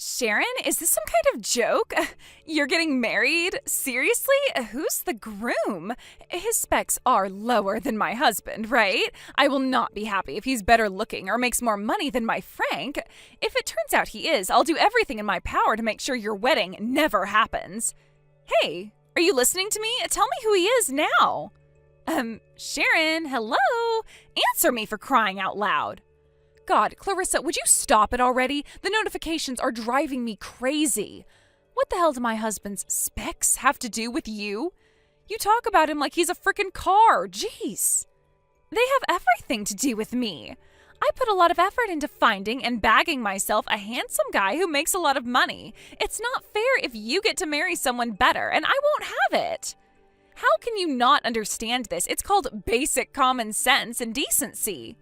Sharon, is this some kind of joke? You're getting married? Seriously? Who's the groom? His specs are lower than my husband, right? I will not be happy if he's better looking or makes more money than my Frank. If it turns out he is, I'll do everything in my power to make sure your wedding never happens. Hey, are you listening to me? Tell me who he is now. Sharon, hello? Answer me, for crying out loud. God, Clarissa, would you stop it already? The notifications are driving me crazy. What the hell do my husband's specs have to do with you? You talk about him like he's a frickin' car. Jeez. They have everything to do with me. I put a lot of effort into finding and bagging myself a handsome guy who makes a lot of money. It's not fair if you get to marry someone better, and I won't have it. How can you not understand this? It's called basic common sense and decency.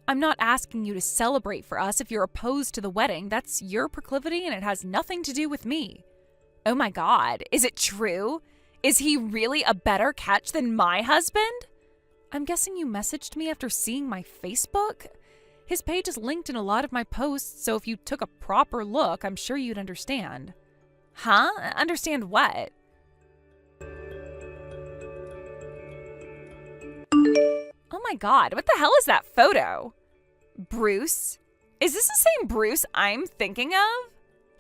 I'm not asking you to celebrate for us if you're opposed to the wedding. That's your proclivity and it has nothing to do with me. Oh my God, is it true? Is he really a better catch than my husband? I'm guessing you messaged me after seeing my Facebook? His page is linked in a lot of my posts, so if you took a proper look, I'm sure you'd understand. Huh? Understand what? Oh my God, what the hell is that photo? Bruce? Is this the same Bruce I'm thinking of?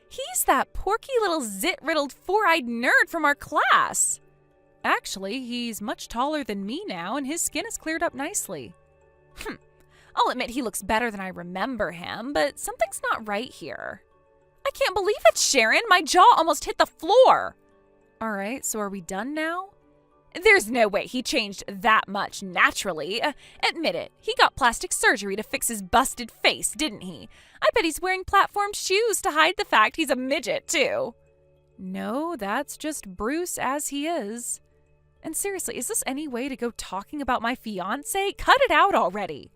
He's that porky little zit-riddled four-eyed nerd from our class. Actually, he's much taller than me now, and his skin has cleared up nicely. I'll admit he looks better than I remember him, but something's not right here. I can't believe it, Sharon! My jaw almost hit the floor! Alright, so are we done now? There's no way he changed that much naturally. Admit it, he got plastic surgery to fix his busted face, didn't he? I bet he's wearing platform shoes to hide the fact he's a midget, too. No, that's just Bruce as he is. And seriously, is this any way to go talking about my fiancé? Cut it out already.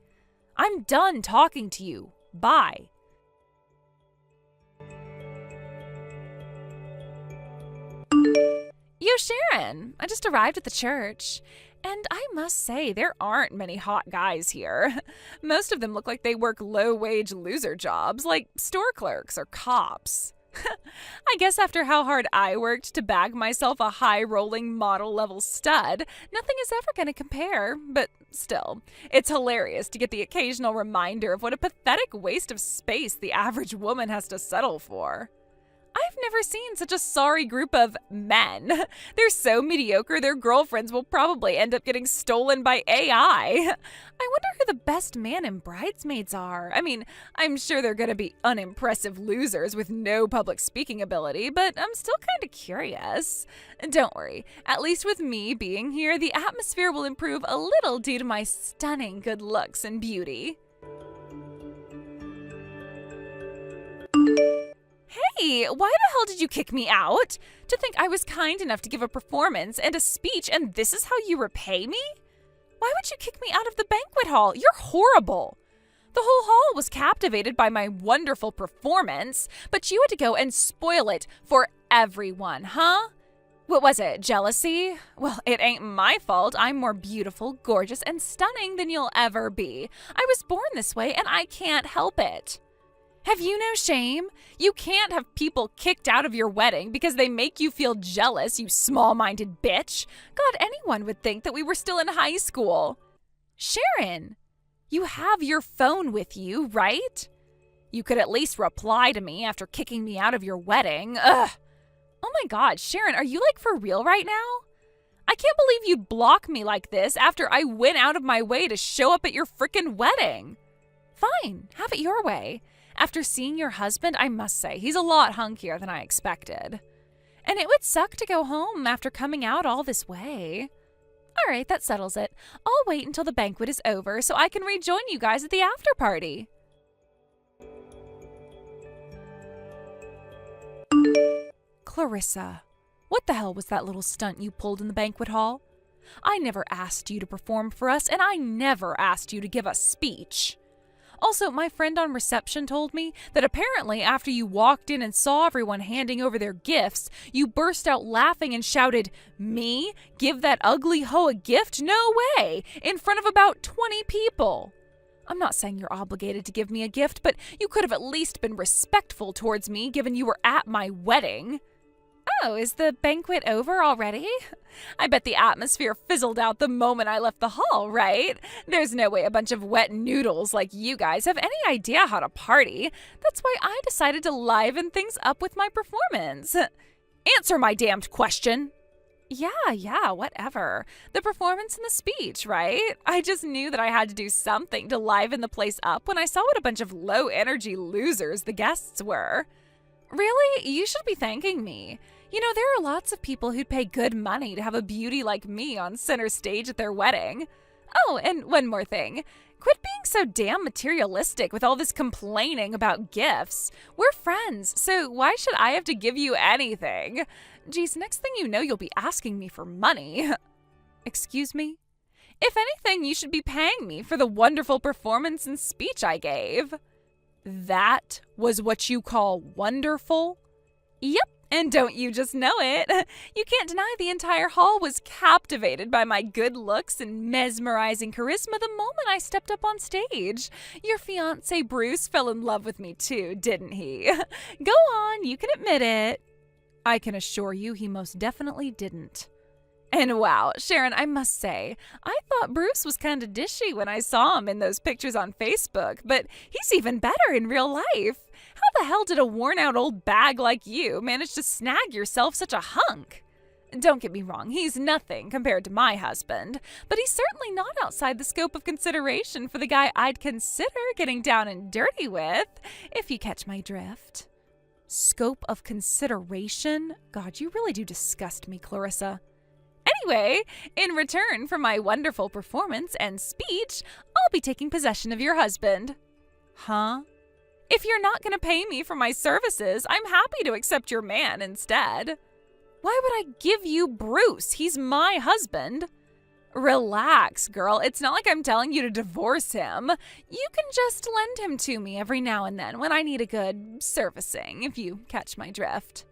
I'm done talking to you. Bye. Yo, Sharon, I just arrived at the church, and I must say there aren't many hot guys here. Most of them look like they work low-wage loser jobs, like store clerks or cops. I guess after how hard I worked to bag myself a high-rolling model-level stud, nothing is ever going to compare, but still, it's hilarious to get the occasional reminder of what a pathetic waste of space the average woman has to settle for. I've never seen such a sorry group of men. They're so mediocre their girlfriends will probably end up getting stolen by AI. I wonder who the best man in Bridesmaids are. I mean, I'm sure they're going to be unimpressive losers with no public speaking ability, but I'm still kind of curious. Don't worry, at least with me being here, the atmosphere will improve a little due to my stunning good looks and beauty. Hey, why the hell did you kick me out? To think I was kind enough to give a performance and a speech, and this is how you repay me? Why would you kick me out of the banquet hall? You're horrible. The whole hall was captivated by my wonderful performance, but you had to go and spoil it for everyone, huh? What was it, jealousy? Well, it ain't my fault. I'm more beautiful, gorgeous, and stunning than you'll ever be. I was born this way, and I can't help it. Have you no shame? You can't have people kicked out of your wedding because they make you feel jealous, you small-minded bitch. God, anyone would think that we were still in high school. Sharon, you have your phone with you, right? You could at least reply to me after kicking me out of your wedding. Ugh. Oh my God, Sharon, are you like for real right now? I can't believe you'd block me like this after I went out of my way to show up at your frickin' wedding. Fine, have it your way. After seeing your husband, I must say, he's a lot hunkier than I expected. And it would suck to go home after coming out all this way. All right, that settles it. I'll wait until the banquet is over so I can rejoin you guys at the after party. Clarissa, what the hell was that little stunt you pulled in the banquet hall? I never asked you to perform for us, and I never asked you to give a speech. Also, my friend on reception told me that apparently after you walked in and saw everyone handing over their gifts, you burst out laughing and shouted, "Me? Give that ugly hoe a gift? No way!" in front of about 20 people. I'm not saying you're obligated to give me a gift, but you could have at least been respectful towards me given you were at my wedding. Oh, is the banquet over already? I bet the atmosphere fizzled out the moment I left the hall, right? There's no way a bunch of wet noodles like you guys have any idea how to party. That's why I decided to liven things up with my performance. Answer my damned question. Yeah, whatever. The performance and the speech, right? I just knew that I had to do something to liven the place up when I saw what a bunch of low-energy losers the guests were. Really? You should be thanking me. You know, there are lots of people who'd pay good money to have a beauty like me on center stage at their wedding. Oh, and one more thing. Quit being so damn materialistic with all this complaining about gifts. We're friends, so why should I have to give you anything? Geez, next thing you know, you'll be asking me for money. Excuse me? If anything, you should be paying me for the wonderful performance and speech I gave. That was what you call wonderful? Yep, and don't you just know it? You can't deny the entire hall was captivated by my good looks and mesmerizing charisma the moment I stepped up on stage. Your fiancé Bruce fell in love with me too, didn't he? Go on, you can admit it. I can assure you he most definitely didn't. And wow, Sharon, I must say, I thought Bruce was kind of dishy when I saw him in those pictures on Facebook, but he's even better in real life. How the hell did a worn-out old bag like you manage to snag yourself such a hunk? Don't get me wrong, he's nothing compared to my husband, but he's certainly not outside the scope of consideration for the guy I'd consider getting down and dirty with, if you catch my drift. Scope of consideration? God, you really do disgust me, Clarissa. Anyway, in return for my wonderful performance and speech, I'll be taking possession of your husband. Huh? If you're not going to pay me for my services, I'm happy to accept your man instead. Why would I give you Bruce? He's my husband. Relax, girl. It's not like I'm telling you to divorce him. You can just lend him to me every now and then when I need a good servicing, if you catch my drift.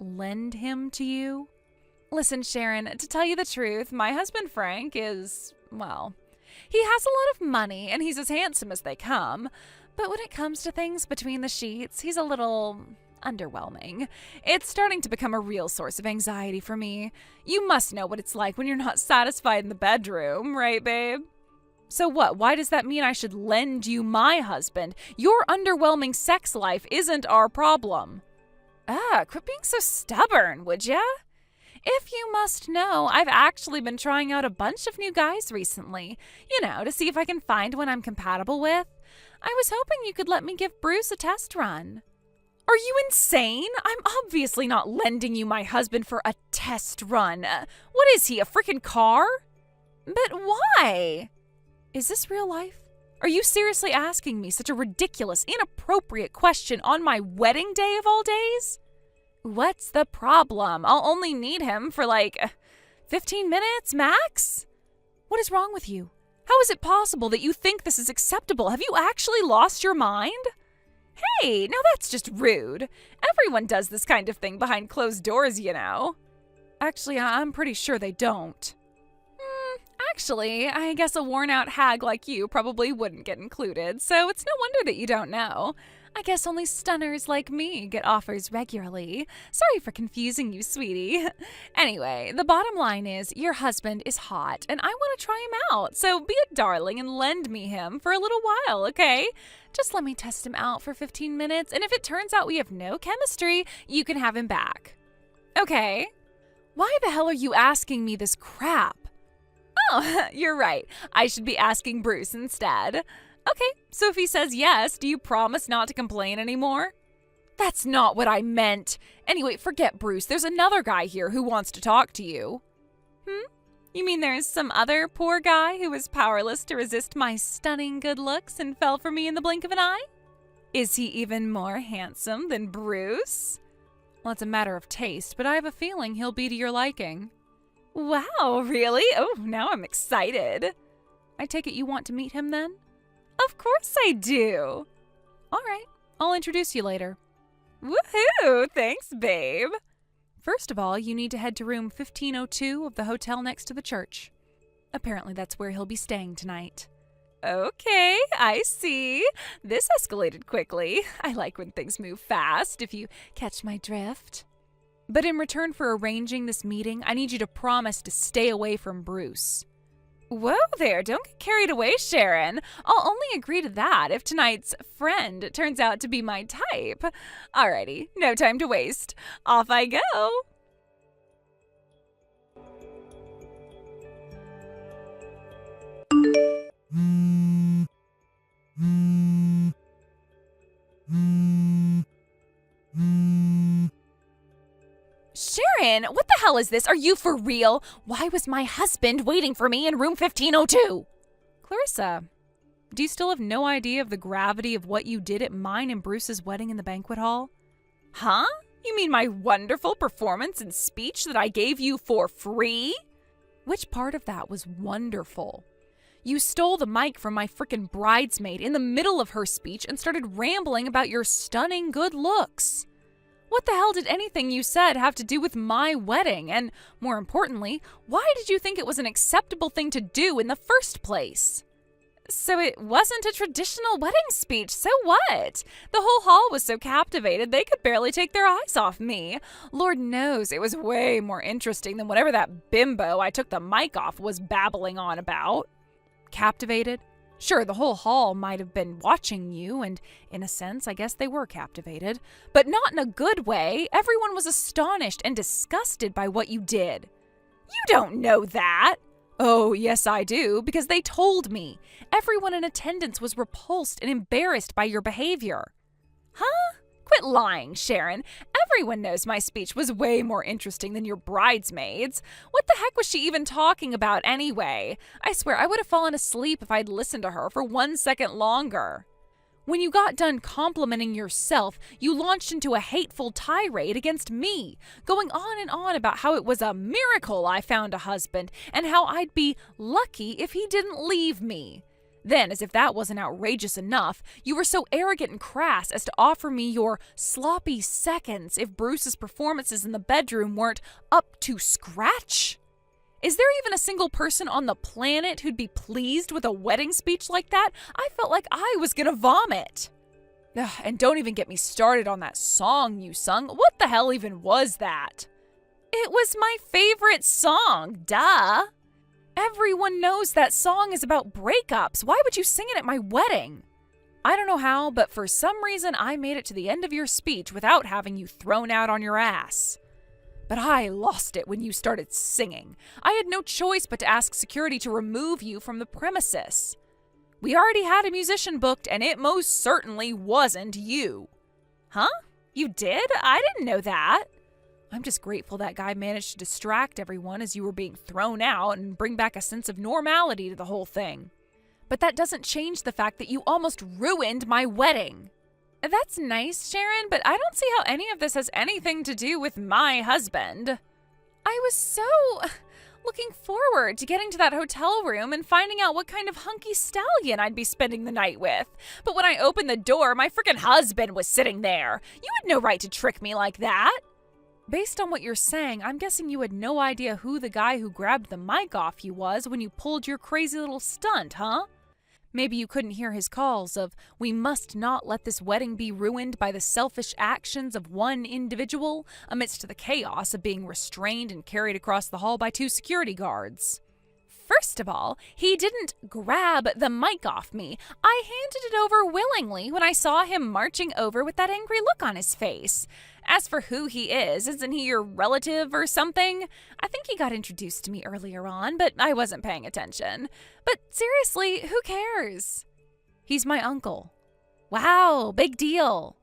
Lend him to you? Listen, Sharon, to tell you the truth, my husband Frank is, well, he has a lot of money and he's as handsome as they come. But when it comes to things between the sheets, he's a little underwhelming. It's starting to become a real source of anxiety for me. You must know what it's like when you're not satisfied in the bedroom, right, babe? So what? Why does that mean I should lend you my husband? Your underwhelming sex life isn't our problem. Quit being so stubborn, would ya? If you must know, I've actually been trying out a bunch of new guys recently, to see if I can find one I'm compatible with. I was hoping you could let me give Bruce a test run. Are you insane? I'm obviously not lending you my husband for a test run. What is he, a freaking car? But why? Is this real life? Are you seriously asking me such a ridiculous, inappropriate question on my wedding day of all days? What's the problem? I'll only need him for 15 minutes max? What is wrong with you? How is it possible that you think this is acceptable? Have you actually lost your mind? Hey, now that's just rude. Everyone does this kind of thing behind closed doors, Actually, I'm pretty sure they don't. Actually, I guess a worn-out hag like you probably wouldn't get included, so it's no wonder that you don't know. I guess only stunners like me get offers regularly. Sorry for confusing you, sweetie. Anyway, the bottom line is your husband is hot, and I want to try him out, so be a darling and lend me him for a little while, okay? Just let me test him out for 15 minutes, and if it turns out we have no chemistry, you can have him back. Okay? Why the hell are you asking me this crap? Oh, you're right. I should be asking Bruce instead. Okay, so if he says yes, do you promise not to complain anymore? That's not what I meant. Anyway, forget Bruce. There's another guy here who wants to talk to you. You mean there's some other poor guy who was powerless to resist my stunning good looks and fell for me in the blink of an eye? Is he even more handsome than Bruce? Well, it's a matter of taste, but I have a feeling he'll be to your liking. Wow, really? Oh, now I'm excited. I take it you want to meet him then? Of course I do. All right, I'll introduce you later. Woohoo! Thanks, babe. First of all, you need to head to room 1502 of the hotel next to the church. Apparently that's where he'll be staying tonight. Okay, I see. This escalated quickly. I like when things move fast, if you catch my drift. But in return for arranging this meeting, I need you to promise to stay away from Bruce. Whoa there, don't get carried away, Sharon. I'll only agree to that if tonight's friend turns out to be my type. Alrighty, no time to waste. Off I go. Sharon, what the hell is this? Are you for real? Why was my husband waiting for me in room 1502? Clarissa, do you still have no idea of the gravity of what you did at mine and Bruce's wedding in the banquet hall? Huh? You mean my wonderful performance and speech that I gave you for free? Which part of that was wonderful? You stole the mic from my frickin' bridesmaid in the middle of her speech and started rambling about your stunning good looks. What the hell did anything you said have to do with my wedding? And more importantly, why did you think it was an acceptable thing to do in the first place? So it wasn't a traditional wedding speech, so what? The whole hall was so captivated they could barely take their eyes off me. Lord knows it was way more interesting than whatever that bimbo I took the mic off was babbling on about. Captivated? Sure, the whole hall might have been watching you, and in a sense, I guess they were captivated. But not in a good way. Everyone was astonished and disgusted by what you did. You don't know that. Oh, yes, I do, because they told me. Everyone in attendance was repulsed and embarrassed by your behavior. Huh? Quit lying, Sharon. Everyone knows my speech was way more interesting than your bridesmaids. What the heck was she even talking about anyway? I swear I would have fallen asleep if I'd listened to her for 1 second longer. When you got done complimenting yourself, you launched into a hateful tirade against me, going on and on about how it was a miracle I found a husband and how I'd be lucky if he didn't leave me. Then, as if that wasn't outrageous enough, you were so arrogant and crass as to offer me your sloppy seconds if Bruce's performances in the bedroom weren't up to scratch. Is there even a single person on the planet who'd be pleased with a wedding speech like that? I felt like I was gonna vomit. Ugh, and don't even get me started on that song you sung. What the hell even was that? It was my favorite song, duh. Everyone knows that song is about breakups. Why would you sing it at my wedding? I don't know how, but for some reason I made it to the end of your speech without having you thrown out on your ass. But I lost it when you started singing. I had no choice but to ask security to remove you from the premises. We already had a musician booked, and it most certainly wasn't you. Huh? You did? I didn't know that. I'm just grateful that guy managed to distract everyone as you were being thrown out and bring back a sense of normality to the whole thing. But that doesn't change the fact that you almost ruined my wedding. That's nice, Sharon, but I don't see how any of this has anything to do with my husband. I was so looking forward to getting to that hotel room and finding out what kind of hunky stallion I'd be spending the night with. But when I opened the door, my frickin' husband was sitting there. You had no right to trick me like that. Based on what you're saying, I'm guessing you had no idea who the guy who grabbed the mic off you was when you pulled your crazy little stunt, huh? Maybe you couldn't hear his calls of, "We must not let this wedding be ruined by the selfish actions of one individual," amidst the chaos of being restrained and carried across the hall by 2 security guards. First of all, he didn't grab the mic off me. I handed it over willingly when I saw him marching over with that angry look on his face. As for who he is, isn't he your relative or something? I think he got introduced to me earlier on, but I wasn't paying attention. But seriously, who cares? He's my uncle. Wow, big deal.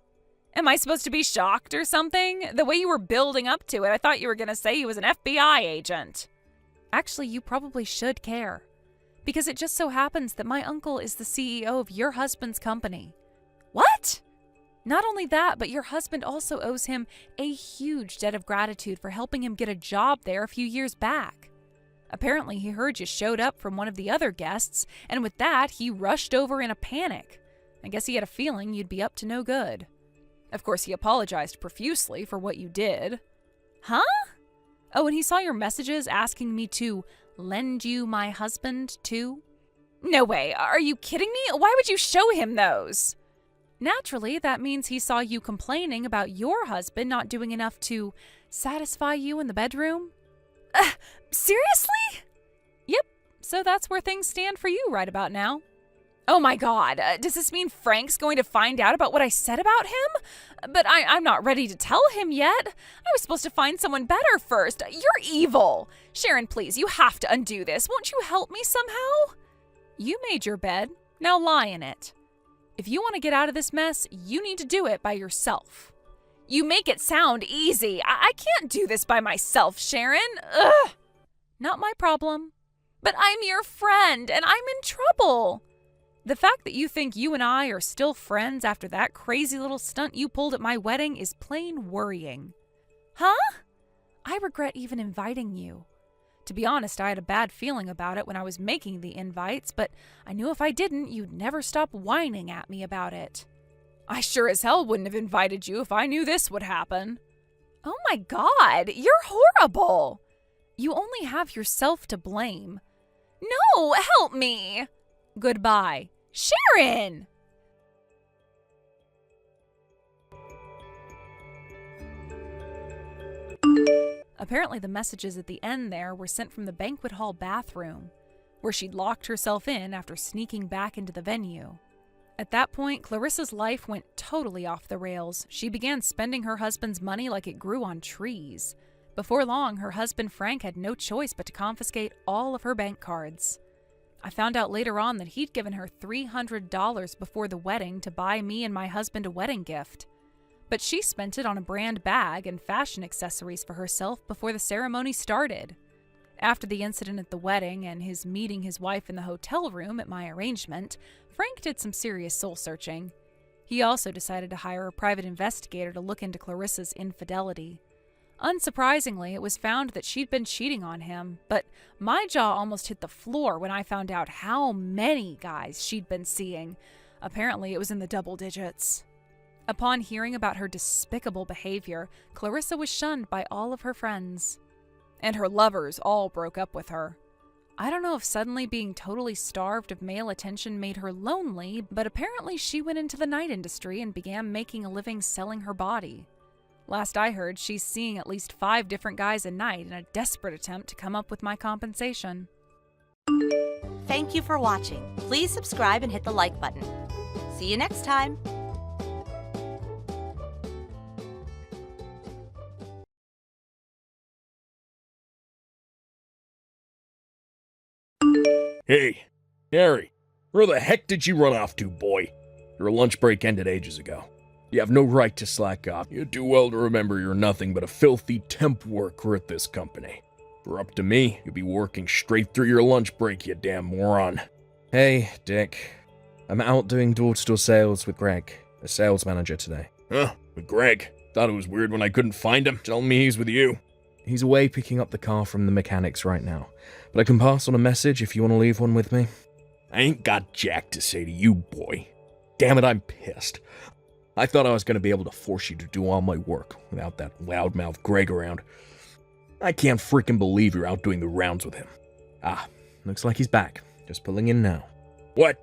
Am I supposed to be shocked or something? The way you were building up to it, I thought you were going to say he was an FBI agent. Actually, you probably should care. Because it just so happens that my uncle is the CEO of your husband's company. What? Not only that, but your husband also owes him a huge debt of gratitude for helping him get a job there a few years back. Apparently, he heard you showed up from one of the other guests, and with that, he rushed over in a panic. I guess he had a feeling you'd be up to no good. Of course, he apologized profusely for what you did. Huh? Oh, and he saw your messages asking me to lend you my husband, too? No way. Are you kidding me? Why would you show him those? Naturally, that means he saw you complaining about your husband not doing enough to satisfy you in the bedroom. Seriously? Yep, so that's where things stand for you right about now. Oh my god, does this mean Frank's going to find out about what I said about him? But I'm not ready to tell him yet. I was supposed to find someone better first. You're evil. Sharon, please, you have to undo this. Won't you help me somehow? You made your bed, now lie in it. If you want to get out of this mess, you need to do it by yourself. You make it sound easy. I can't do this by myself, Sharon. Ugh. Not my problem. But I'm your friend, and I'm in trouble. The fact that you think you and I are still friends after that crazy little stunt you pulled at my wedding is plain worrying. Huh? I regret even inviting you. To be honest, I had a bad feeling about it when I was making the invites, but I knew if I didn't, you'd never stop whining at me about it. I sure as hell wouldn't have invited you if I knew this would happen. Oh my god, you're horrible. You only have yourself to blame. No, help me. Goodbye. Sharon! Apparently the messages at the end there were sent from the banquet hall bathroom, where she'd locked herself in after sneaking back into the venue. At that point, Clarissa's life went totally off the rails. She began spending her husband's money like it grew on trees. Before long, her husband Frank had no choice but to confiscate all of her bank cards. I found out later on that he'd given her $300 before the wedding to buy me and my husband a wedding gift. But she spent it on a brand bag and fashion accessories for herself before the ceremony started. After the incident at the wedding and his meeting his wife in the hotel room at my arrangement, Frank did some serious soul-searching. He also decided to hire a private investigator to look into Clarissa's infidelity. Unsurprisingly, it was found that she'd been cheating on him, but my jaw almost hit the floor when I found out how many guys she'd been seeing. Apparently, it was in the double digits. Upon hearing about her despicable behavior, Clarissa was shunned by all of her friends. And her lovers all broke up with her. I don't know if suddenly being totally starved of male attention made her lonely, but apparently she went into the night industry and began making a living selling her body. Last I heard, she's seeing at least 5 different guys a night in a desperate attempt to come up with my compensation. Thank you for watching. Please subscribe and hit the like button. See you next time. Hey, Harry, where the heck did you run off to, boy? Your lunch break ended ages ago. You have no right to slack off. You do well to remember you're nothing but a filthy temp worker at this company. If it were up to me, you'd be working straight through your lunch break, you damn moron. Hey, Dick. I'm out doing door-to-door sales with Greg, the sales manager today. Huh? With Greg? Thought it was weird when I couldn't find him. Telling me he's with you. He's away picking up the car from the mechanics right now, but I can pass on a message if you want to leave one with me. I ain't got jack to say to you, boy. Damn it, I'm pissed. I thought I was going to be able to force you to do all my work without that loudmouth Greg around. I can't freaking believe you're out doing the rounds with him. Ah, looks like he's back. Just pulling in now. What?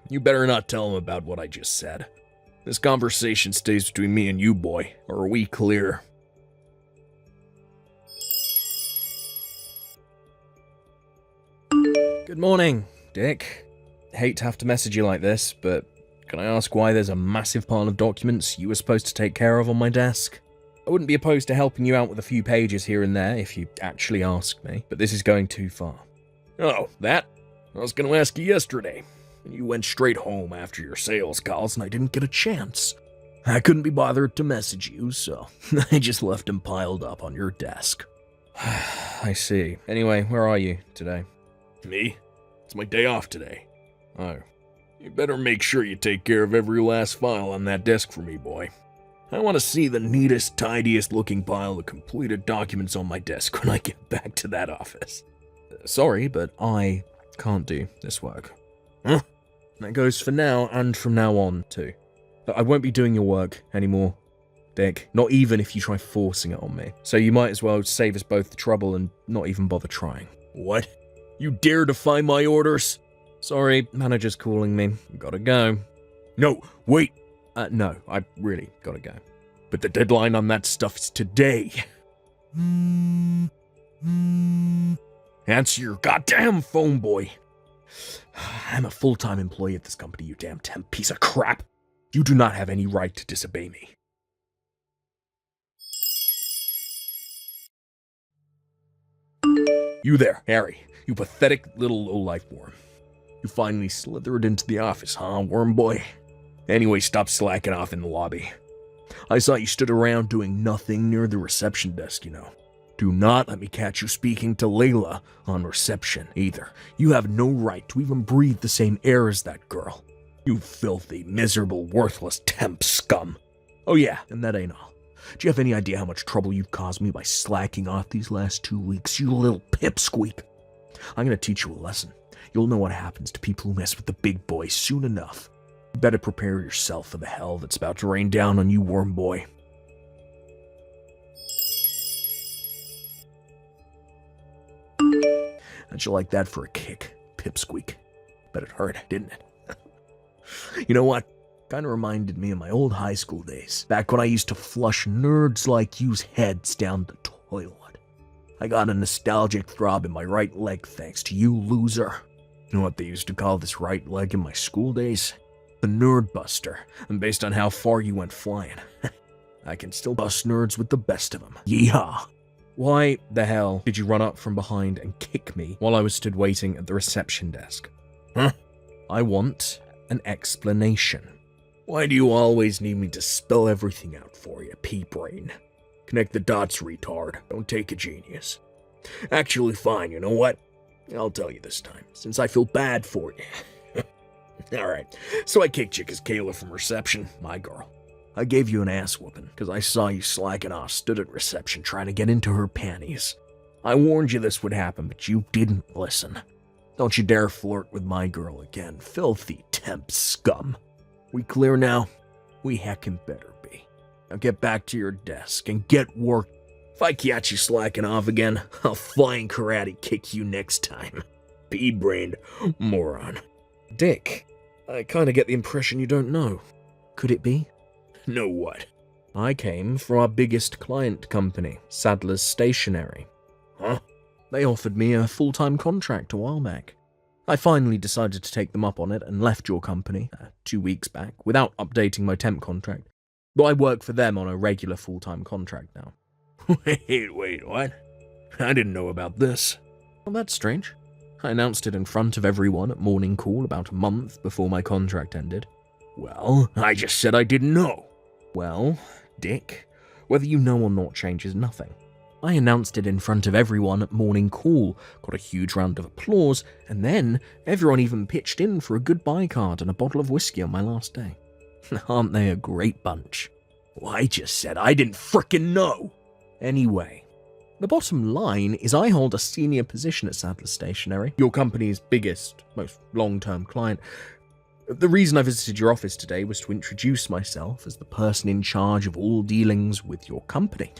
You better not tell him about what I just said. This conversation stays between me and you, boy, or are we clear? Good morning, Dick. Hate to have to message you like this, but can I ask why there's a massive pile of documents you were supposed to take care of on my desk? I wouldn't be opposed to helping you out with a few pages here and there if you actually asked me, but this is going too far. Oh, that? I was going to ask you yesterday. You went straight home after your sales calls and I didn't get a chance. I couldn't be bothered to message you, so I just left them piled up on your desk. I see. Anyway, where are you today? Me? It's my day off today. Oh. You better make sure you take care of every last file on that desk for me, boy. I want to see the neatest, tidiest looking pile of completed documents on my desk when I get back to that office. Sorry, but I can't do this work. Huh? That goes for now and from now on, too. But I won't be doing your work anymore, Dick. Not even if you try forcing it on me. So you might as well save us both the trouble and not even bother trying. What? You dare defy my orders? Sorry, manager's calling me. Gotta go. No, wait. No, I really gotta go. But the deadline on that stuff's today. Answer your goddamn phone, boy. I'm a full-time employee at this company, you damn temp piece of crap. You do not have any right to disobey me. You there, Harry. You pathetic little low-life worm. You finally slithered into the office, huh, worm boy? Anyway, stop slacking off in the lobby. I saw you stood around doing nothing near the reception desk, you know. Do not let me catch you speaking to Layla on reception, either. You have no right to even breathe the same air as that girl. You filthy, miserable, worthless temp scum. Oh yeah, and that ain't all. Do you have any idea how much trouble you've caused me by slacking off these last 2 weeks, you little pipsqueak? I'm gonna teach you a lesson. You'll know what happens to people who mess with the big boys soon enough. You better prepare yourself for the hell that's about to rain down on you, worm boy. How'd you like that for a kick, pipsqueak? Bet it hurt, didn't it? You know what? Kinda reminded me of my old high school days, back when I used to flush nerds like you's heads down the toilet. I got a nostalgic throb in my right leg thanks to you, loser. You know what they used to call this right leg in my school days? The Nerd Buster, and based on how far you went flying, I can still bust nerds with the best of them. Yeehaw! Why the hell did you run up from behind and kick me while I was stood waiting at the reception desk? Huh? I want an explanation. Why do you always need me to spell everything out for you, pea-brain? Connect the dots, retard. Don't take a genius. Actually, fine, you know what? I'll tell you this time, since I feel bad for you. Alright, so I kicked you because Kayla from reception, my girl. I gave you an ass whooping because I saw you slacking off, stood at reception trying to get into her panties. I warned you this would happen, but you didn't listen. Don't you dare flirt with my girl again, filthy temp scum. We clear now? We heckin' better be. Now get back to your desk and get work. If I catch you slacking off again, I'll flying karate kick you next time. Pea-brained moron. Dick, I kinda get the impression you don't know. Could it be? Know what? I came from our biggest client company, Sadler's Stationery. Huh? They offered me a full-time contract a while back. I finally decided to take them up on it and left your company 2 weeks back without updating my temp contract. But I work for them on a regular full-time contract now. Wait, what? I didn't know about this. Well, that's strange. I announced it in front of everyone at morning call about a month before my contract ended. Well, I just said I didn't know. Well, Dick, whether you know or not changes nothing. I announced it in front of everyone at morning call, got a huge round of applause, and then everyone even pitched in for a goodbye card and a bottle of whiskey on my last day. Aren't they a great bunch? Well, I just said I didn't frickin' know. Anyway, the bottom line is I hold a senior position at Sadler's Stationery, your company's biggest, most long-term client. The reason I visited your office today was to introduce myself as the person in charge of all dealings with your company,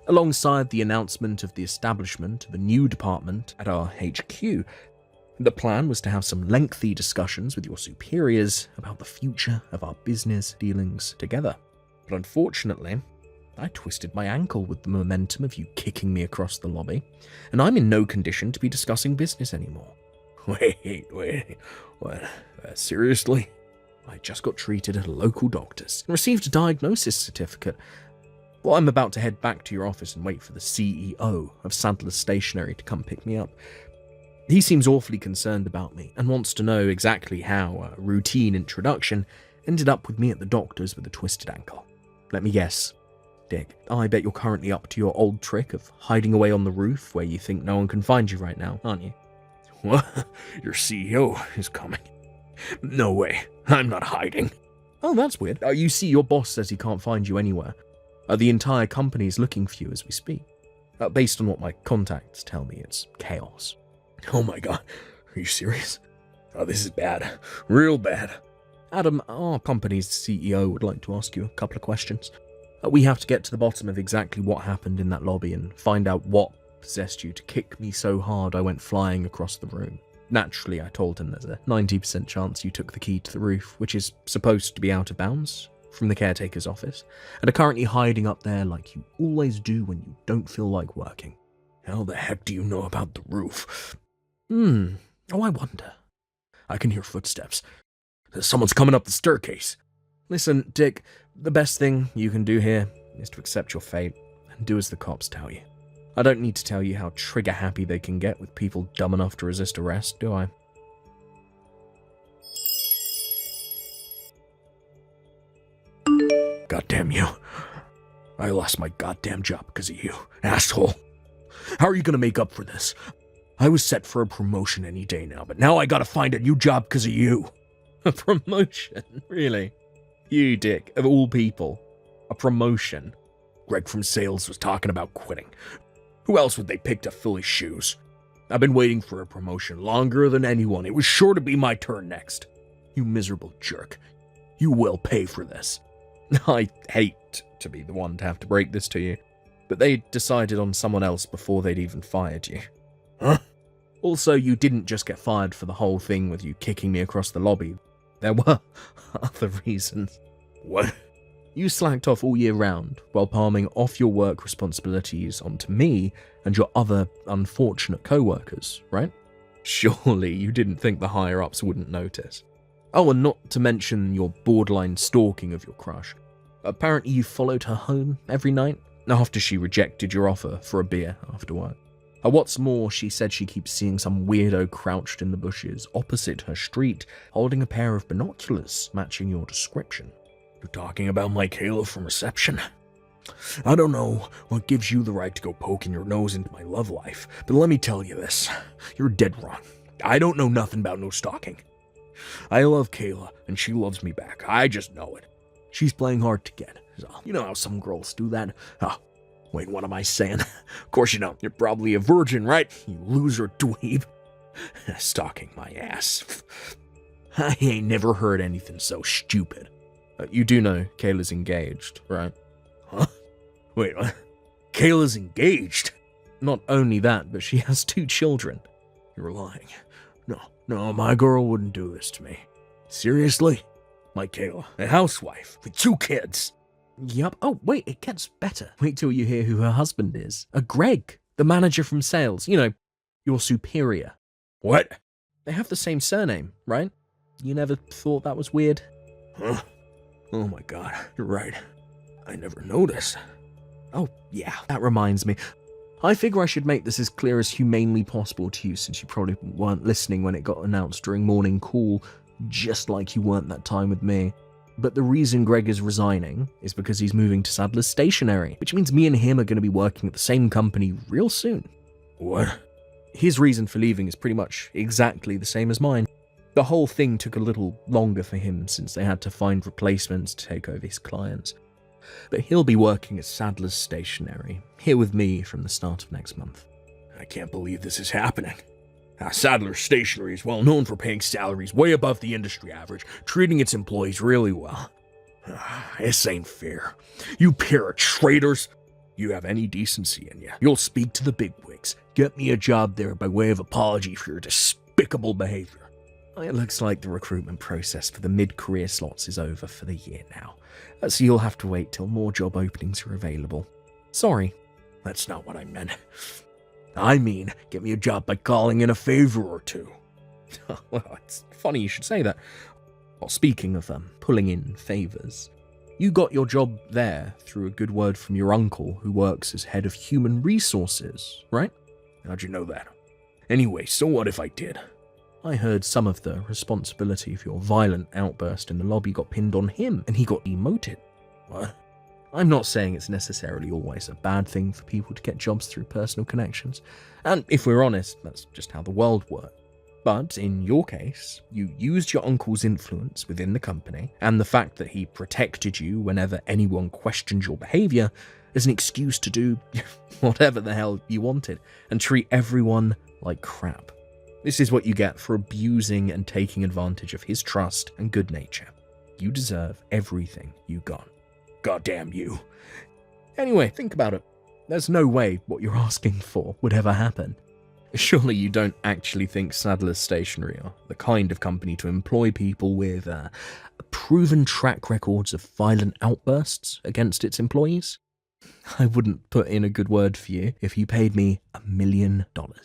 alongside the announcement of the establishment of a new department at our HQ. The plan was to have some lengthy discussions with your superiors about the future of our business dealings together. But unfortunately, I twisted my ankle with the momentum of you kicking me across the lobby, and I'm in no condition to be discussing business anymore. Wait, what? Seriously? I just got treated at a local doctor's and received a diagnosis certificate. Well, I'm about to head back to your office and wait for the CEO of Sadler's Stationery to come pick me up. He seems awfully concerned about me and wants to know exactly how a routine introduction ended up with me at the doctor's with a twisted ankle. Let me guess. Dick, I bet you're currently up to your old trick of hiding away on the roof where you think no one can find you right now, aren't you? What? Your CEO is coming. No way. I'm not hiding. Oh, that's weird. You see, your boss says he can't find you anywhere. The entire company is looking for you as we speak. Based on what my contacts tell me, it's chaos. Oh my god. Are you serious? Oh, this is bad. Real bad. Adam, our company's CEO would like to ask you a couple of questions. We have to get to the bottom of exactly what happened in that lobby and find out what possessed you to kick me so hard I went flying across the room. Naturally, I told him there's a 90% chance you took the key to the roof, which is supposed to be out of bounds, from the caretaker's office, and are currently hiding up there like you always do when you don't feel like working. How the heck do you know about the roof? Oh, I wonder. I can hear footsteps. Someone's coming up the staircase. Listen, Dick, the best thing you can do here is to accept your fate and do as the cops tell you. I don't need to tell you how trigger-happy they can get with people dumb enough to resist arrest, do I? Goddamn you. I lost my goddamn job because of you, asshole. How are you gonna make up for this? I was set for a promotion any day now, but now I gotta find a new job because of you. A promotion? Really? You, Dick, of all people. A promotion? Greg from sales was talking about quitting. Who else would they pick to fill his shoes? I've been waiting for a promotion longer than anyone. It was sure to be my turn next. You miserable jerk. You will pay for this. I hate to be the one to have to break this to you, but they decided on someone else before they'd even fired you. Huh? Also, you didn't just get fired for the whole thing with you kicking me across the lobby. There were other reasons. What? You slacked off all year round while palming off your work responsibilities onto me and your other unfortunate co-workers, right? Surely you didn't think the higher-ups wouldn't notice. Oh, and not to mention your borderline stalking of your crush. Apparently you followed her home every night after she rejected your offer for a beer after work. What's more, she said she keeps seeing some weirdo crouched in the bushes opposite her street, holding a pair of binoculars matching your description. You're talking about my Kayla from reception? I don't know what gives you the right to go poking your nose into my love life, but let me tell you this. You're dead wrong. I don't know nothing about no stalking. I love Kayla, and she loves me back. I just know it. She's playing hard to get. So, you know how some girls do that? Oh, wait, what am I saying? Of course you don't. You're probably a virgin, right? You loser dweeb. Stalking my ass. I ain't never heard anything so stupid. You do know Kayla's engaged, right? Huh? Wait, what? Kayla's engaged? Not only that, but she has 2 children. You're lying. No, my girl wouldn't do this to me. Seriously? My Kayla, a housewife with 2 kids. Yup. Oh, wait, it gets better. Wait till you hear who her husband is. A Greg, the manager from sales. You know, your superior. What? They have the same surname, right? You never thought that was weird? Huh? Oh my god, you're right. I never noticed. Oh, yeah, that reminds me. I figure I should make this as clear as humanely possible to you since you probably weren't listening when it got announced during morning call, just like you weren't that time with me. But the reason Greg is resigning is because he's moving to Sadler's Stationery, which means me and him are going to be working at the same company real soon. What? His reason for leaving is pretty much exactly the same as mine. The whole thing took a little longer for him since they had to find replacements to take over his clients. But he'll be working at Sadler's Stationery, here with me from the start of next month. I can't believe this is happening. Sadler's Stationery is well known for paying salaries way above the industry average, treating its employees really well. This ain't fair. You pair of traitors. You have any decency in you, you'll speak to the bigwigs. Get me a job there by way of apology for your despicable behavior. It looks like the recruitment process for the mid-career slots is over for the year now, so you'll have to wait till more job openings are available. Sorry. That's not what I meant. I mean, get me a job by calling in a favor or 2. Well, it's funny you should say that. Well, speaking of pulling in favors, you got your job there through a good word from your uncle who works as head of human resources, right? How'd you know that? Anyway, so what if I did? I heard some of the responsibility of your violent outburst in the lobby got pinned on him, and he got demoted. What? I'm not saying it's necessarily always a bad thing for people to get jobs through personal connections, and if we're honest, that's just how the world works. But in your case, you used your uncle's influence within the company, and the fact that he protected you whenever anyone questioned your behavior as an excuse to do whatever the hell you wanted, and treat everyone like crap. This is what you get for abusing and taking advantage of his trust and good nature. You deserve everything you got. Goddamn you. Anyway, think about it. There's no way what you're asking for would ever happen. Surely you don't actually think Sadler's Stationery are the kind of company to employ people with proven track records of violent outbursts against its employees? I wouldn't put in a good word for you if you paid me $1 million. Then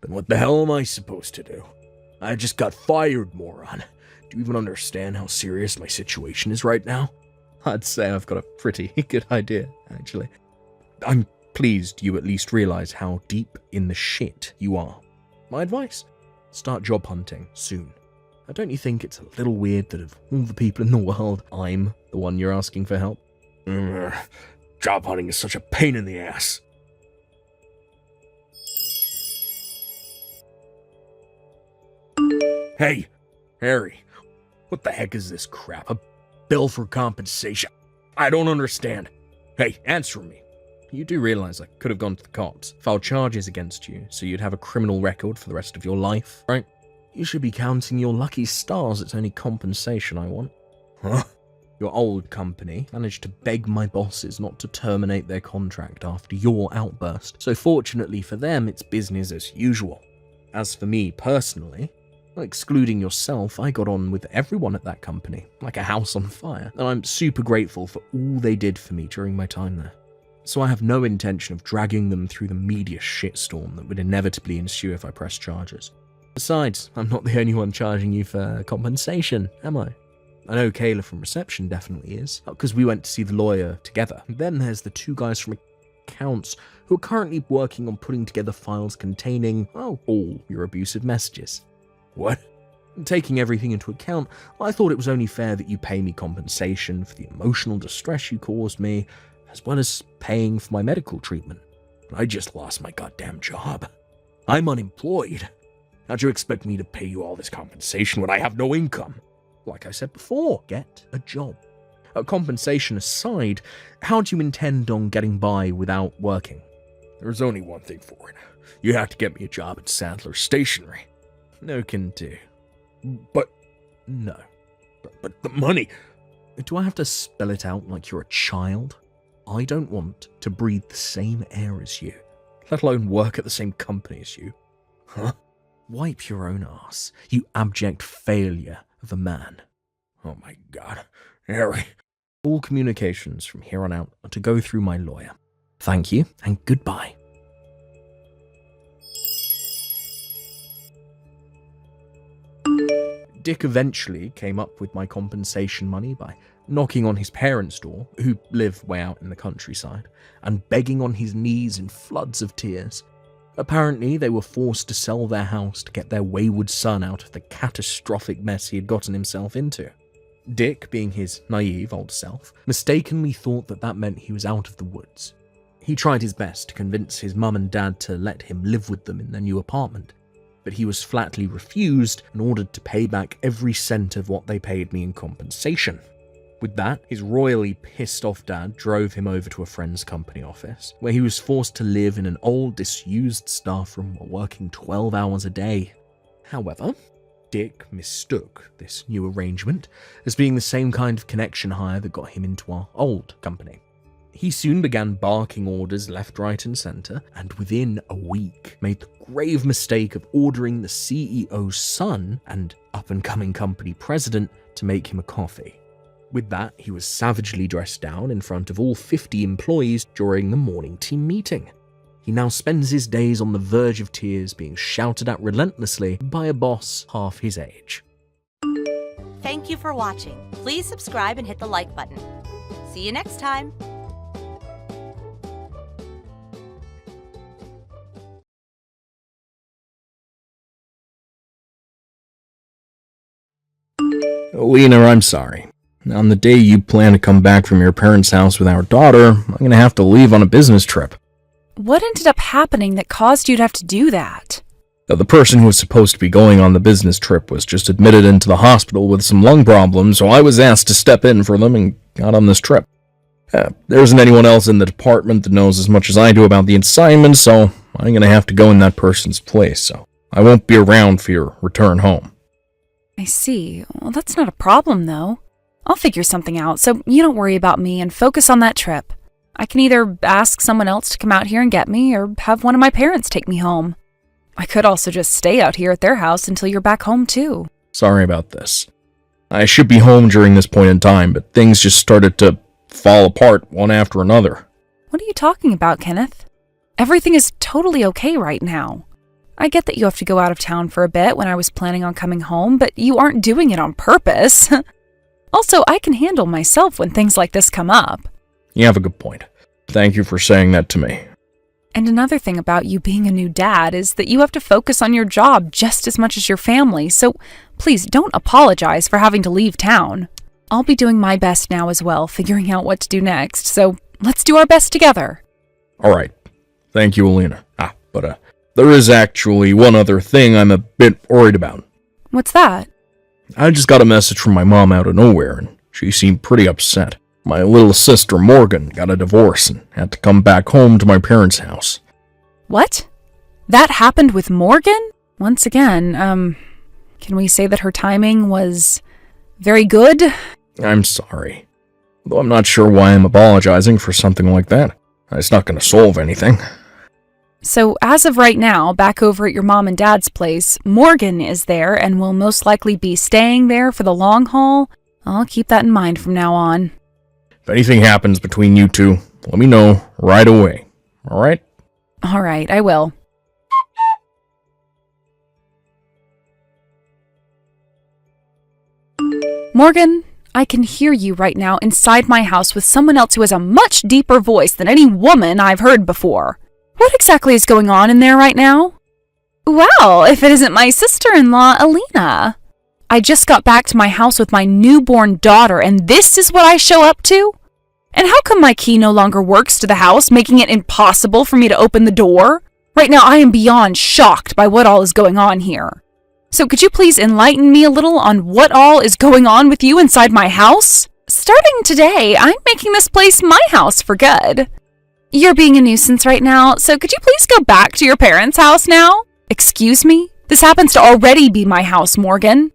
what the hell am I supposed to do? I just got fired, moron. Do you even understand how serious my situation is right now? I'd say I've got a pretty good idea, actually. I'm pleased you at least realize how deep in the shit you are. My advice? Start job hunting soon. Now, don't you think it's a little weird that of all the people in the world, I'm the one you're asking for help? Job hunting is such a pain in the ass. Hey, Harry, what the heck is this crap? A bill for compensation? I don't understand. Hey, answer me. You do realize I could have gone to the cops, filed charges against you, so you'd have a criminal record for the rest of your life, right? You should be counting your lucky stars. It's only compensation I want. Huh? Your old company managed to beg my bosses not to terminate their contract after your outburst, so fortunately for them, it's business as usual. As for me personally, excluding yourself, I got on with everyone at that company, like a house on fire, and I'm super grateful for all they did for me during my time there. So I have no intention of dragging them through the media shitstorm that would inevitably ensue if I press charges. Besides, I'm not the only one charging you for compensation, am I? I know Kayla from reception definitely is, because we went to see the lawyer together. And then there's the two guys from accounts who are currently working on putting together files containing, all your abusive messages. What? Taking everything into account, I thought it was only fair that you pay me compensation for the emotional distress you caused me, as well as paying for my medical treatment. I just lost my goddamn job. I'm unemployed. How'd you expect me to pay you all this compensation when I have no income? Like I said before, get a job. Compensation aside, how do you intend on getting by without working? There's only one thing for it. You have to get me a job at Sadler's Stationery. No can do. But no. But the money... Do I have to spell it out like you're a child? I don't want to breathe the same air as you, let alone work at the same company as you. Huh? Wipe your own ass, you abject failure of a man. Oh my god. Harry. All communications from here on out are to go through my lawyer. Thank you, and goodbye. Dick eventually came up with my compensation money by knocking on his parents' door, who live way out in the countryside, and begging on his knees in floods of tears. Apparently, they were forced to sell their house to get their wayward son out of the catastrophic mess he had gotten himself into. Dick, being his naive old self, mistakenly thought that meant he was out of the woods. He tried his best to convince his mum and dad to let him live with them in their new apartment, but he was flatly refused and ordered to pay back every cent of what they paid me in compensation. With that, his royally pissed off dad drove him over to a friend's company office, where he was forced to live in an old, disused staff room while working 12 hours a day. However, Dick mistook this new arrangement as being the same kind of connection hire that got him into our old company. He soon began barking orders left, right, and centre, and within a week made the grave mistake of ordering the CEO's son and up-and-coming company president to make him a coffee. With that, he was savagely dressed down in front of all 50 employees during the morning team meeting. He now spends his days on the verge of tears, being shouted at relentlessly by a boss half his age. Thank you for watching. Please subscribe and hit the like button. See you next time. Lena, I'm sorry. On the day you plan to come back from your parents' house with our daughter, I'm gonna have to leave on a business trip. What ended up happening that caused you to have to do that? The person who was supposed to be going on the business trip was just admitted into the hospital with some lung problems, so I was asked to step in for them and got on this trip. There isn't anyone else in the department that knows as much as I do about the assignment, so I'm gonna have to go in that person's place, so I won't be around for your return home. I see. Well, that's not a problem, though. I'll figure something out, so you don't worry about me and focus on that trip. I can either ask someone else to come out here and get me, or have one of my parents take me home. I could also just stay out here at their house until you're back home, too. Sorry about this. I should be home during this point in time, but things just started to fall apart one after another. What are you talking about, Kenneth? Everything is totally okay right now. I get that you have to go out of town for a bit when I was planning on coming home, but you aren't doing it on purpose. Also, I can handle myself when things like this come up. You have a good point. Thank you for saying that to me. And another thing about you being a new dad is that you have to focus on your job just as much as your family, so please don't apologize for having to leave town. I'll be doing my best now as well, figuring out what to do next, so let's do our best together. Alright. Thank you, Alina. But there is actually one other thing I'm a bit worried about. What's that? I just got a message from my mom out of nowhere, and she seemed pretty upset. My little sister Morgan got a divorce and had to come back home to my parents' house. What? That happened with Morgan? Once again, can we say that her timing was very good? I'm sorry. Though I'm not sure why I'm apologizing for something like that. It's not going to solve anything. So, as of right now, back over at your mom and dad's place, Morgan is there and will most likely be staying there for the long haul. I'll keep that in mind from now on. If anything happens between you two, let me know right away. Alright? Alright, I will. Morgan, I can hear you right now inside my house with someone else who has a much deeper voice than any woman I've heard before. What exactly is going on in there right now? Well, if it isn't my sister-in-law, Alina. I just got back to my house with my newborn daughter, and this is what I show up to? And how come my key no longer works to the house, making it impossible for me to open the door? Right now, I am beyond shocked by what all is going on here. So could you please enlighten me a little on what all is going on with you inside my house? Starting today, I'm making this place my house for good. You're being a nuisance right now, so could you please go back to your parents' house now? Excuse me? This happens to already be my house, Morgan.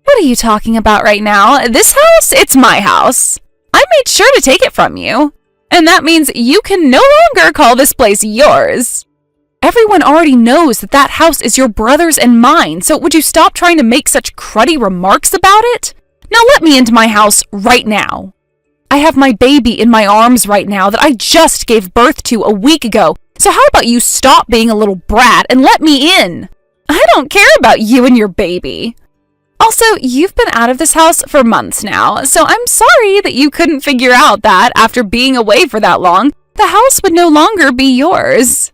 What are you talking about right now? This house? It's my house. I made sure to take it from you. And that means you can no longer call this place yours. Everyone already knows that that house is your brother's and mine, so would you stop trying to make such cruddy remarks about it? Now let me into my house right now. I have my baby in my arms right now that I just gave birth to a week ago, so how about you stop being a little brat and let me in? I don't care about you and your baby. Also, you've been out of this house for months now, so I'm sorry that you couldn't figure out that after being away for that long, the house would no longer be yours.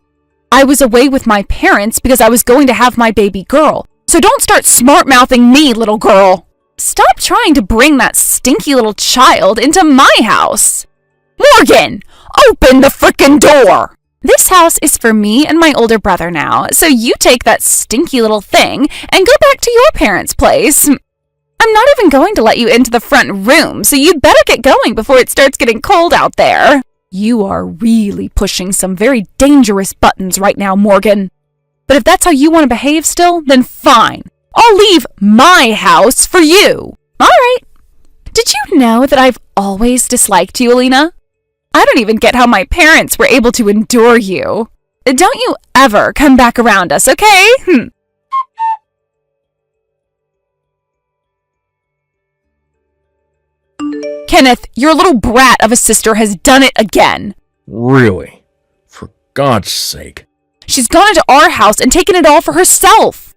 I was away with my parents because I was going to have my baby girl, so don't start smart-mouthing me, little girl. Stop trying to bring that stinky little child into my house. Morgan, open the frickin' door! This house is for me and my older brother now, so you take that stinky little thing and go back to your parents' place. I'm not even going to let you into the front room, so you'd better get going before it starts getting cold out there. You are really pushing some very dangerous buttons right now, Morgan. But if that's how you want to behave still, then fine. I'll leave my house for you. All right. Did you know that I've always disliked you, Alina? I don't even get how my parents were able to endure you. Don't you ever come back around us, okay? Kenneth, your little brat of a sister has done it again. Really? For God's sake. She's gone into our house and taken it all for herself.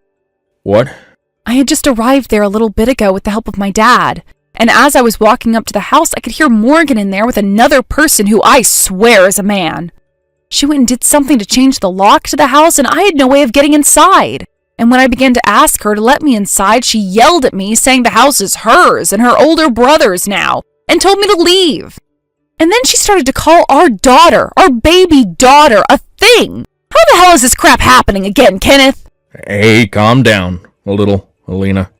What? I had just arrived there a little bit ago with the help of my dad. And as I was walking up to the house, I could hear Morgan in there with another person who I swear is a man. She went and did something to change the lock to the house, and I had no way of getting inside. And when I began to ask her to let me inside, she yelled at me, saying the house is hers and her older brother's now, and told me to leave. And then she started to call our daughter, our baby daughter, a thing. How the hell is this crap happening again, Kenneth? Hey, calm down a little, Alina.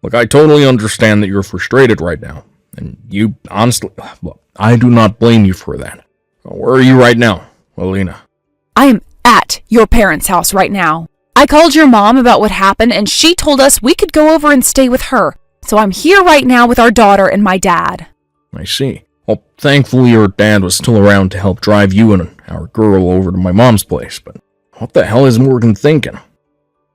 Look, I totally understand that you're frustrated right now. And you, honestly, well, I do not blame you for that. Where are you right now, Alina? I am at your parents' house right now. I called your mom about what happened, and she told us we could go over and stay with her. So I'm here right now with our daughter and my dad. I see. Well, thankfully your dad was still around to help drive you and our girl over to my mom's place, but what the hell is Morgan thinking?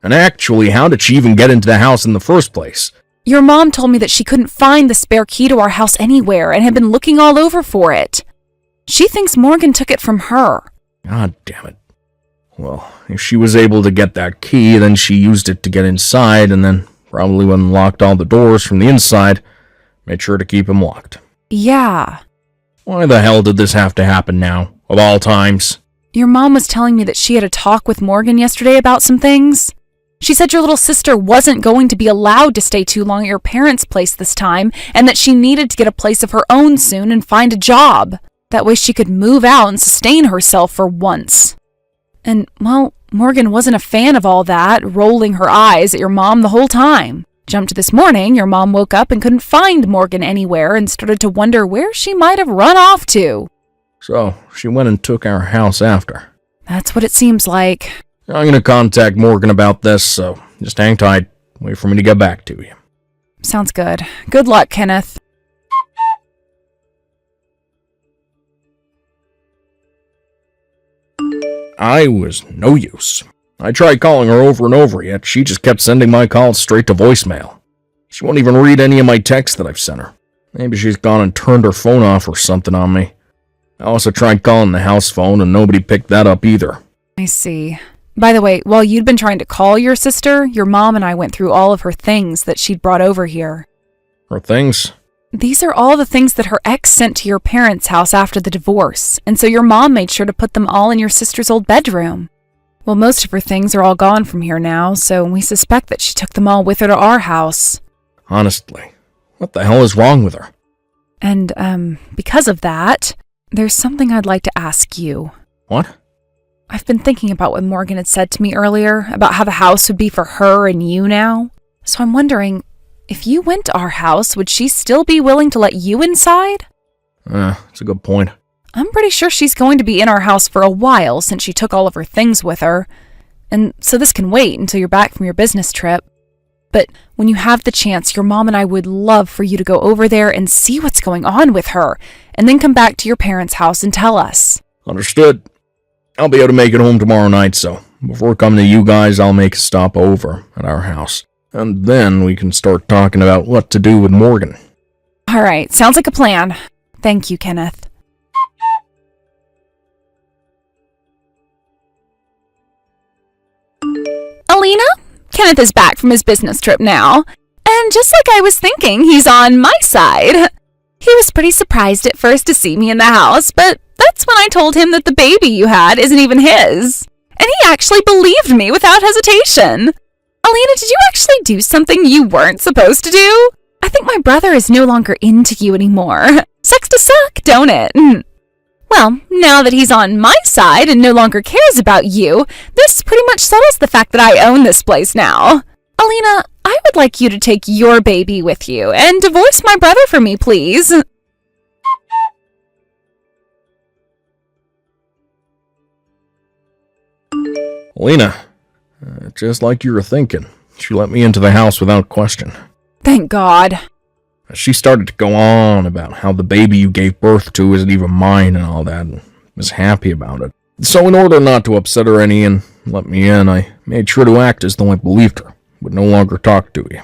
And actually, how did she even get into the house in the first place? Your mom told me that she couldn't find the spare key to our house anywhere and had been looking all over for it. She thinks Morgan took it from her. God damn it. Well, if she was able to get that key, then she used it to get inside, and then probably unlocked all the doors from the inside, made sure to keep them locked. Yeah. Why the hell did this have to happen now, of all times? Your mom was telling me that she had a talk with Morgan yesterday about some things. She said your little sister wasn't going to be allowed to stay too long at your parents' place this time, and that she needed to get a place of her own soon and find a job. That way she could move out and sustain herself for once. And, well, Morgan wasn't a fan of all that, rolling her eyes at your mom the whole time. Jumped this morning, your mom woke up and couldn't find Morgan anywhere and started to wonder where she might have run off to. So, she went and took our house after. That's what it seems like. I'm gonna contact Morgan about this, so just hang tight. Wait for me to get back to you. Sounds good. Good luck, Kenneth. I was no use. I tried calling her over and over, yet she just kept sending my calls straight to voicemail. She won't even read any of my texts that I've sent her. Maybe she's gone and turned her phone off or something on me. I also tried calling the house phone and nobody picked that up either. I see. By the way, while you'd been trying to call your sister, your mom and I went through all of her things that she'd brought over here. Her things? These are all the things that her ex sent to your parents' house after the divorce, and so your mom made sure to put them all in your sister's old bedroom. Well, most of her things are all gone from here now, so we suspect that she took them all with her to our house. Honestly, what the hell is wrong with her? And, because of that, there's something I'd like to ask you. What? I've been thinking about what Morgan had said to me earlier, about how the house would be for her and you now. So I'm wondering, if you went to our house, would she still be willing to let you inside? That's a good point. I'm pretty sure she's going to be in our house for a while since she took all of her things with her. And so this can wait until you're back from your business trip. But when you have the chance, your mom and I would love for you to go over there and see what's going on with her, and then come back to your parents' house and tell us. Understood. I'll be able to make it home tomorrow night, so before coming to you guys, I'll make a stop over at our house. And then we can start talking about what to do with Morgan. All right, sounds like a plan. Thank you, Kenneth. Alina, Kenneth is back from his business trip now. And just like I was thinking, he's on my side. He was pretty surprised at first to see me in the house, but that's when I told him that the baby you had isn't even his. And he actually believed me without hesitation. Alina, did you actually do something you weren't supposed to do? I think my brother is no longer into you anymore. Sucks to suck, don't it? Well, now that he's on my side and no longer cares about you, this pretty much settles the fact that I own this place now. Alina, I would like you to take your baby with you and divorce my brother for me, please. Lena, just like you were thinking, she let me into the house without question. Thank God. She started to go on about how the baby you gave birth to isn't even mine and all that, and was happy about it. So in order not to upset her any and let me in, I made sure to act as though I believed her, would no longer talk to you.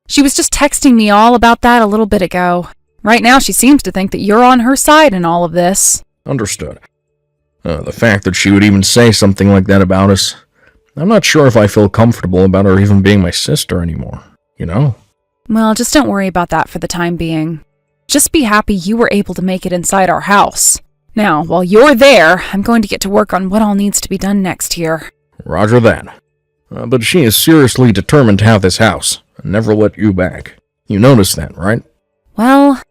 She was just texting me all about that a little bit ago. Right now she seems to think that you're on her side in all of this. Understood. The fact that she would even say something like that about us, I'm not sure if I feel comfortable about her even being my sister anymore, you know? Well, just don't worry about that for the time being. Just be happy you were able to make it inside our house. Now, while you're there, I'm going to get to work on what all needs to be done next here. Roger that. But she is seriously determined to have this house, and never let you back. You noticed that, right? Well,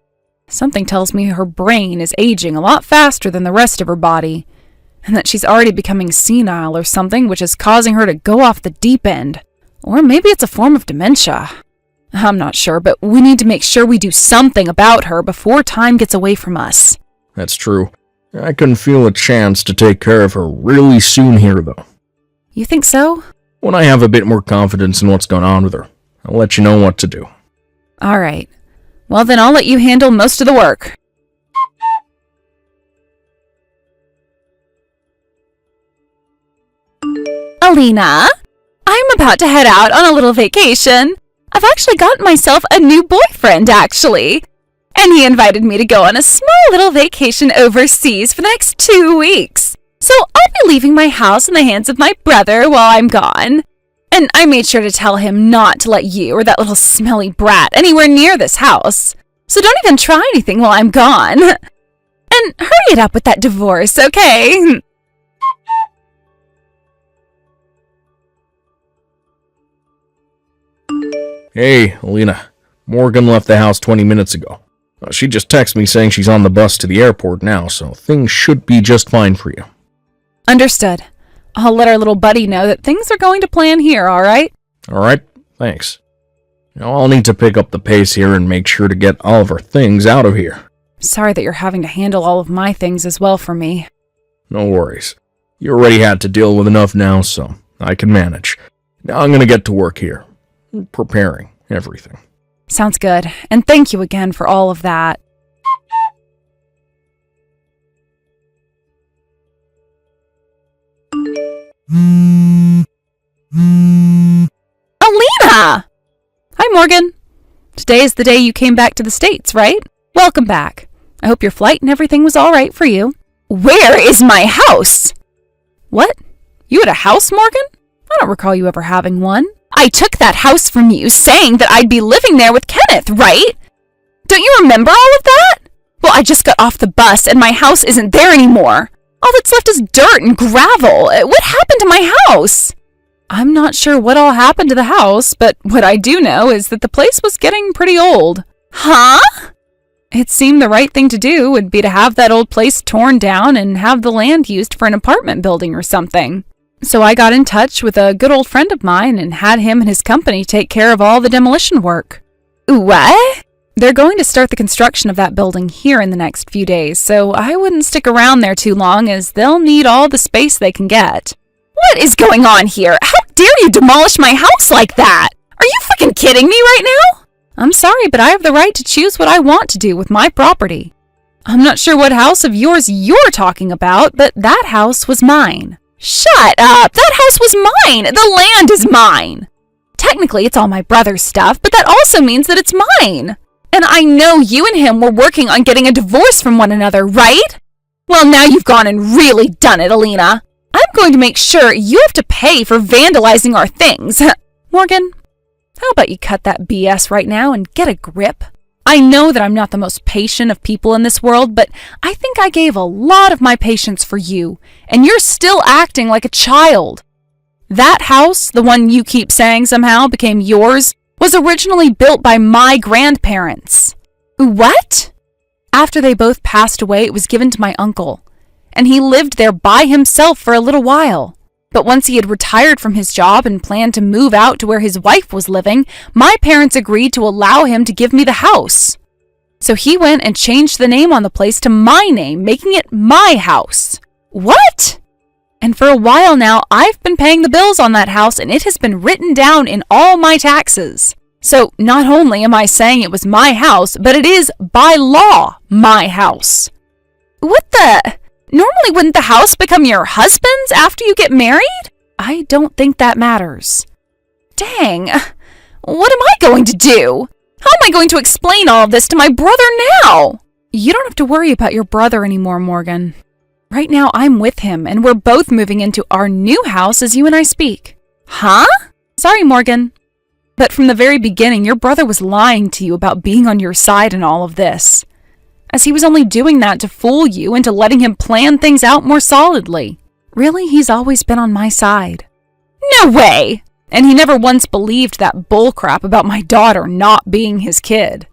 something tells me her brain is aging a lot faster than the rest of her body, and that she's already becoming senile or something, which is causing her to go off the deep end. Or maybe it's a form of dementia. I'm not sure, but we need to make sure we do something about her before time gets away from us. That's true. I can feel a chance to take care of her really soon here, though. You think so? When I have a bit more confidence in what's going on with her, I'll let you know what to do. All right. Well, then I'll let you handle most of the work. Alina, I'm I'm about to head out on a little vacation. I've actually gotten myself a new boyfriend, actually. And he invited me to go on a small little vacation overseas for the next 2 weeks. So I'll be leaving my house in the hands of my brother while I'm gone. And I made sure to tell him not to let you or that little smelly brat anywhere near this house. So don't even try anything while I'm gone. And hurry it up with that divorce, okay? Hey, Alina. Morgan left the house 20 minutes ago. She just texted me saying she's on the bus to the airport now, so things should be just fine for you. Understood. I'll let our little buddy know that things are going to plan here, all right? All right, thanks. Now I'll need to pick up the pace here and make sure to get all of our things out of here. Sorry that you're having to handle all of my things as well for me. No worries. You already had to deal with enough now, so I can manage. Now I'm gonna get to work here. Preparing everything. Sounds good. And thank you again for all of that. Alina! Hi, Morgan. Today is the day you came back to the States, right? Welcome back. I hope your flight and everything was all right for you. Where is my house? What? You had a house, Morgan? I don't recall you ever having one. I took that house from you, saying that I'd be living there with Kenneth, right? Don't you remember all of that? Well, I just got off the bus and my house isn't there anymore. All that's left is dirt and gravel. What happened to my house? I'm not sure what all happened to the house, but what I do know is that the place was getting pretty old. Huh? It seemed the right thing to do would be to have that old place torn down and have the land used for an apartment building or something. So I got in touch with a good old friend of mine and had him and his company take care of all the demolition work. What? They're going to start the construction of that building here in the next few days, so I wouldn't stick around there too long as they'll need all the space they can get. What is going on here? How dare you demolish my house like that? Are you freaking kidding me right now? I'm sorry, but I have the right to choose what I want to do with my property. I'm not sure what house of yours you're talking about, but that house was mine. Shut up! That house was mine! The land is mine! Technically, it's all my brother's stuff, but that also means that it's mine! And I know you and him were working on getting a divorce from one another, right? Well, now you've gone and really done it, Alina. I'm going to make sure you have to pay for vandalizing our things. Morgan, how about you cut that BS right now and get a grip? I know that I'm not the most patient of people in this world, but I think I gave a lot of my patience for you, and you're still acting like a child. That house, the one you keep saying somehow became yours, was originally built by my grandparents. What? After they both passed away, it was given to my uncle, and he lived there by himself for a little while. But once he had retired from his job and planned to move out to where his wife was living, my parents agreed to allow him to give me the house. So he went and changed the name on the place to my name, making it my house. What? And for a while now, I've been paying the bills on that house, and it has been written down in all my taxes. So not only am I saying it was my house, but it is, by law, my house. What the? Normally, wouldn't the house become your husband's after you get married? I don't think that matters. Dang, what am I going to do? How am I going to explain all of this to my brother now? You don't have to worry about your brother anymore, Morgan. Right now, I'm with him, and we're both moving into our new house as you and I speak. Huh? Sorry, Morgan. But from the very beginning, your brother was lying to you about being on your side in all of this, as he was only doing that to fool you into letting him plan things out more solidly. Really, he's always been on my side. No way! And he never once believed that bullcrap about my daughter not being his kid.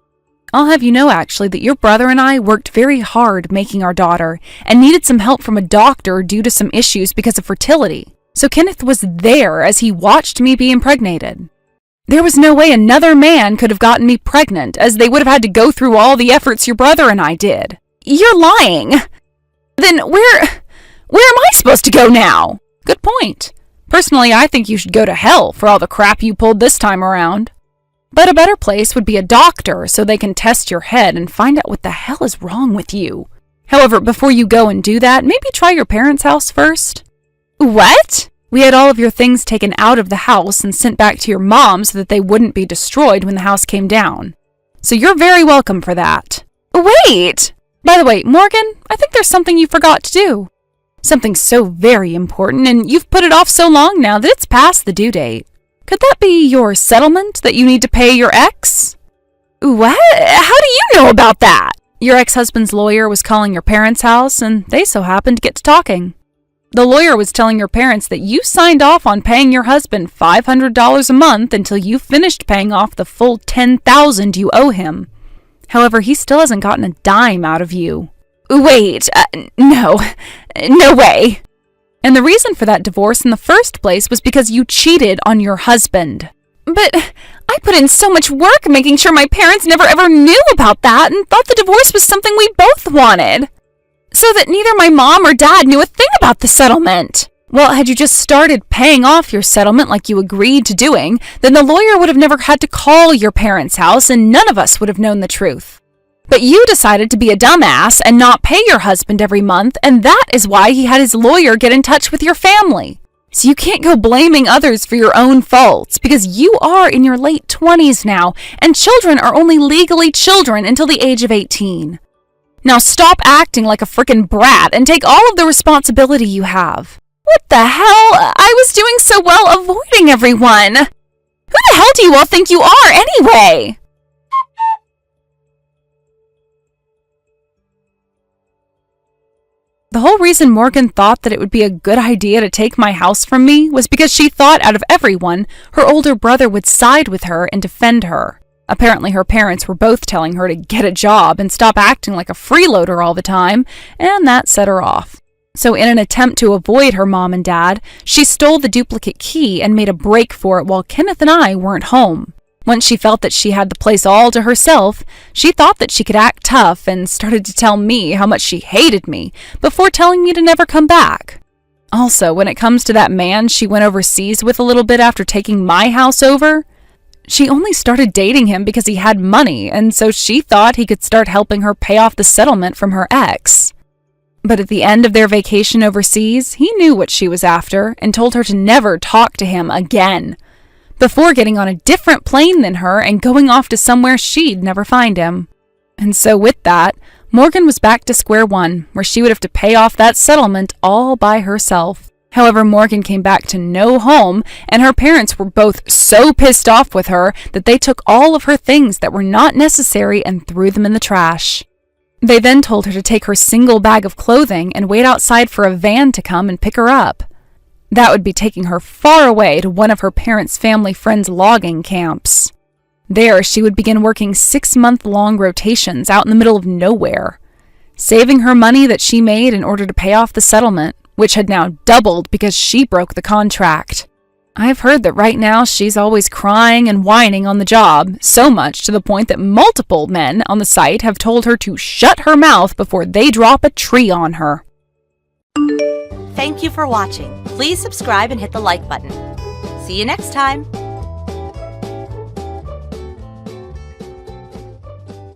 I'll have you know, actually, that your brother and I worked very hard making our daughter and needed some help from a doctor due to some issues because of fertility. So Kenneth was there as he watched me be impregnated. There was no way another man could have gotten me pregnant, as they would have had to go through all the efforts your brother and I did. You're lying. Then where am I supposed to go now? Good point. Personally, I think you should go to hell for all the crap you pulled this time around. But a better place would be a doctor so they can test your head and find out what the hell is wrong with you. However, before you go and do that, maybe try your parents' house first. What? We had all of your things taken out of the house and sent back to your mom so that they wouldn't be destroyed when the house came down. So you're very welcome for that. Wait! By the way, Morgan, I think there's something you forgot to do. Something so very important, and you've put it off so long now that it's past the due date. Could that be your settlement that you need to pay your ex? What? How do you know about that? Your ex-husband's lawyer was calling your parents' house, and they so happened to get to talking. The lawyer was telling your parents that you signed off on paying your husband $500 a month until you finished paying off the full $10,000 you owe him. However, he still hasn't gotten a dime out of you. Wait, no way. And the reason for that divorce in the first place was because you cheated on your husband. But I put in so much work making sure my parents never ever knew about that and thought the divorce was something we both wanted. So that neither my mom or dad knew a thing about the settlement. Well, had you just started paying off your settlement like you agreed to doing, then the lawyer would have never had to call your parents' house and none of us would have known the truth. But you decided to be a dumbass and not pay your husband every month, and that is why he had his lawyer get in touch with your family. So you can't go blaming others for your own faults, because you are in your late 20s now, and children are only legally children until the age of 18. Now stop acting like a frickin' brat and take all of the responsibility you have. What the hell? I was doing so well avoiding everyone. Who the hell do you all think you are anyway? The whole reason Morgan thought that it would be a good idea to take my house from me was because she thought out of everyone, her older brother would side with her and defend her. Apparently her parents were both telling her to get a job and stop acting like a freeloader all the time, and that set her off. So in an attempt to avoid her mom and dad, she stole the duplicate key and made a break for it while Kenneth and I weren't home. Once she felt that she had the place all to herself, she thought that she could act tough and started to tell me how much she hated me before telling me to never come back. Also, when it comes to that man she went overseas with a little bit after taking my house over, she only started dating him because he had money, and so she thought he could start helping her pay off the settlement from her ex. But at the end of their vacation overseas, he knew what she was after and told her to never talk to him again, before getting on a different plane than her and going off to somewhere she'd never find him. And so with that, Morgan was back to square one, where she would have to pay off that settlement all by herself. However, Morgan came back to no home, and her parents were both so pissed off with her that they took all of her things that were not necessary and threw them in the trash. They then told her to take her single bag of clothing and wait outside for a van to come and pick her up. That would be taking her far away to one of her parents' family friends' logging camps. There, she would begin working 6-month-long rotations out in the middle of nowhere, saving her money that she made in order to pay off the settlement, which had now doubled because she broke the contract. I've heard that right now she's always crying and whining on the job, so much to the point that multiple men on the site have told her to shut her mouth before they drop a tree on her. Thank you for watching. Please subscribe and hit the like button. See you next time.